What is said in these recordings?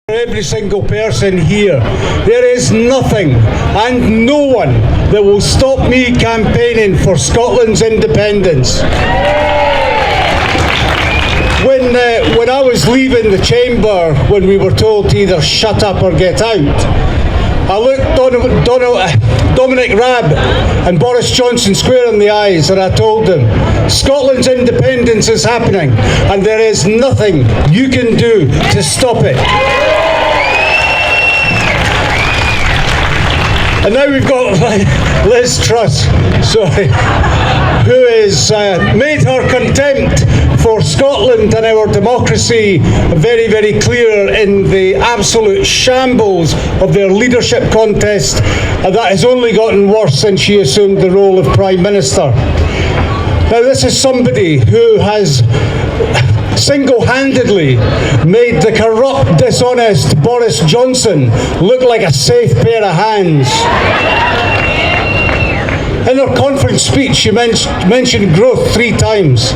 Every single person here. There is nothing and no one that will stop me campaigning for Scotland's independence. When I was leaving the chamber, when we were told to either shut up or get out, I looked Dominic Raab and Boris Johnson square in the eyes and I told them, Scotland's independence is happening and there is nothing you can do to stop it. And now we've got Liz Truss, who has made her contempt for Scotland and our democracy very, very clear in the absolute shambles of their leadership contest, and that has only gotten worse since she assumed the role of Prime Minister. Now, this is somebody who has single-handedly made the corrupt, dishonest Boris Johnson look like a safe pair of hands. In her conference speech, she mentioned growth 3 times.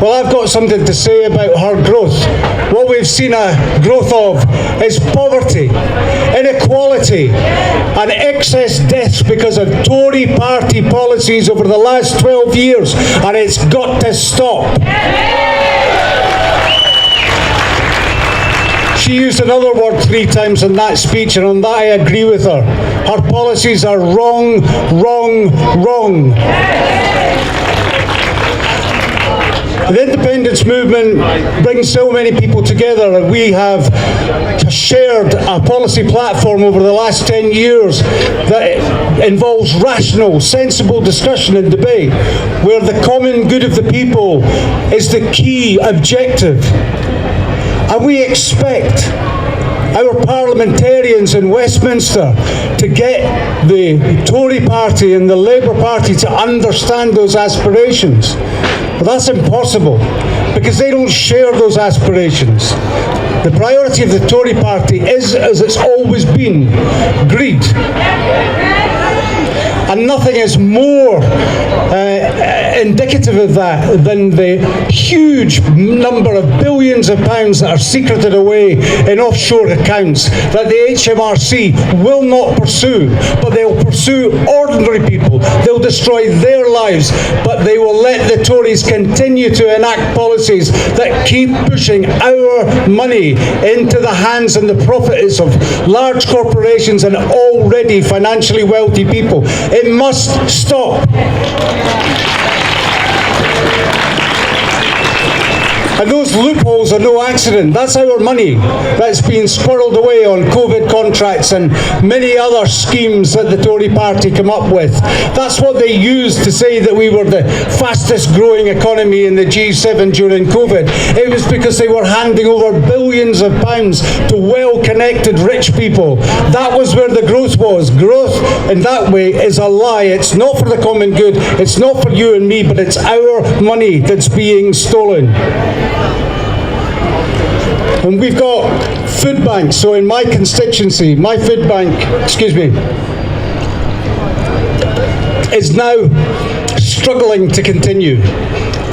Well, I've got something to say about her growth. What we've seen a growth of is poverty, inequality, and excess deaths because of Tory party policies over the last 12 years, and it's got to stop. She used another word 3 times in that speech, and on that I agree with her. Her policies are wrong, wrong, wrong. The independence movement brings so many people together, and we have shared a policy platform over the last 10 years that involves rational, sensible discussion and debate, where the common good of the people is the key objective. And we expect our parliamentarians in Westminster to get the Tory party and the Labour Party to understand those aspirations. But that's impossible because they don't share those aspirations. The priority of the Tory party is, as it's always been, greed. And nothing is more indicative of that than the huge number of billions of pounds that are secreted away in offshore accounts that the HMRC will not pursue, but they'll pursue ordinary people. They'll destroy their lives, but they will let the Tories continue to enact policies that keep pushing our money into the hands and the profits of large corporations and already financially wealthy people. It must stop. And those loopholes are no accident. That's our money that's been squirreled away on COVID contracts and many other schemes that the Tory party come up with. That's what they used to say that we were the fastest growing economy in the G7 during COVID. It was because they were handing over billions of pounds to well-connected rich people. That was where the growth was. Growth in that way is a lie. It's not for the common good. It's not for you and me, but it's our money that's being stolen. And we've got food banks. So in my constituency, my food bank, is now struggling to continue.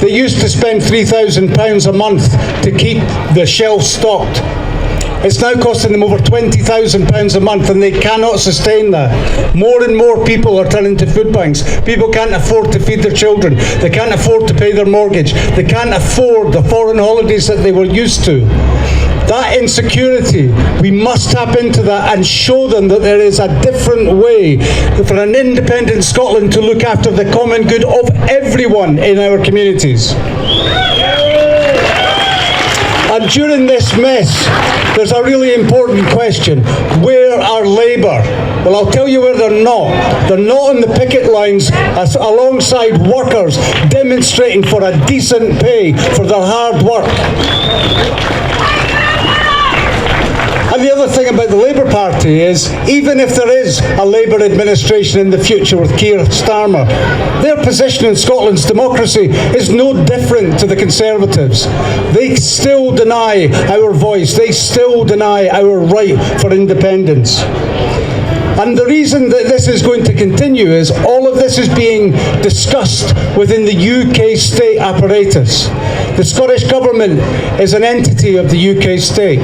They used to spend £3,000 a month to keep the shelves stocked. It's now costing them over £20,000 a month, and they cannot sustain that. More and more people are turning to food banks. People can't afford to feed their children. They can't afford to pay their mortgage. They can't afford the foreign holidays that they were used to. That insecurity, we must tap into that and show them that there is a different way for an independent Scotland to look after the common good of everyone in our communities. And during this mess, there's a really important question. Where are Labour? Well, I'll tell you where they're not. They're not on the picket lines alongside workers demonstrating for a decent pay for their hard work. And the other thing about the Labour Party is, even if there is a Labour administration in the future with Keir Starmer, their position in Scotland's democracy is no different to the Conservatives. They still deny our voice. They still deny our right for independence. And the reason that this is going to continue is all of this is being discussed within the UK state apparatus. The Scottish Government is an entity of the UK state.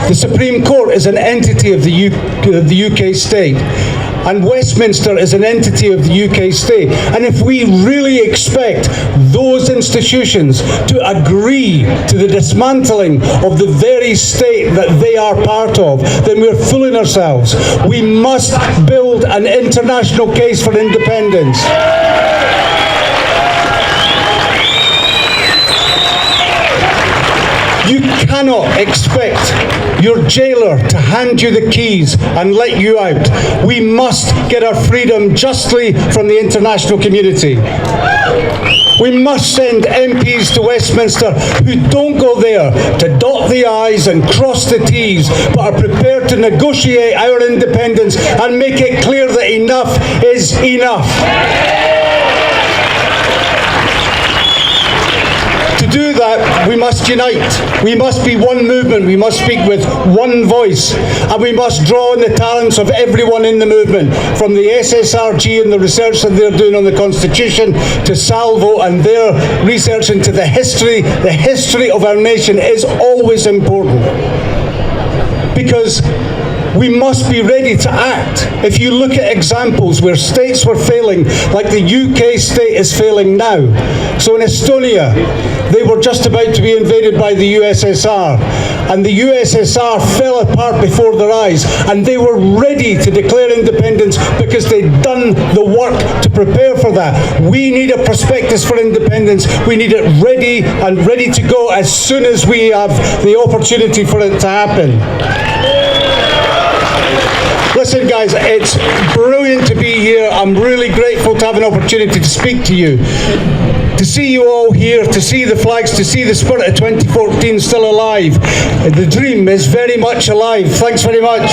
The Supreme Court is an entity of the UK state. And Westminster is an entity of the UK state. And if we really expect those institutions to agree to the dismantling of the very state that they are part of, then we're fooling ourselves. We must build an international case for independence. You cannot expect your jailer to hand you the keys and let you out. We must get our freedom justly from the international community. We must send MPs to Westminster who don't go there to dot the I's and cross the T's, but are prepared to negotiate our independence and make it clear that enough is enough. To do that, we must unite. We must be one movement. We must speak with one voice. And we must draw on the talents of everyone in the movement, from the SSRG and the research that they're doing on the Constitution, to Salvo and their research into the history. The history of our nation is always important, because we must be ready to act. If you look at examples where states were failing, like the UK state is failing now. So in Estonia, they were just about to be invaded by the USSR, and the USSR fell apart before their eyes, and they were ready to declare independence because they'd done the work to prepare for that. We need a prospectus for independence. We need it ready and ready to go as soon as we have the opportunity for it to happen. Listen, guys, it's brilliant to be here. I'm really grateful to have an opportunity to speak to you. To see you all here, to see the flags, to see the spirit of 2014 still alive. The dream is very much alive. Thanks very much.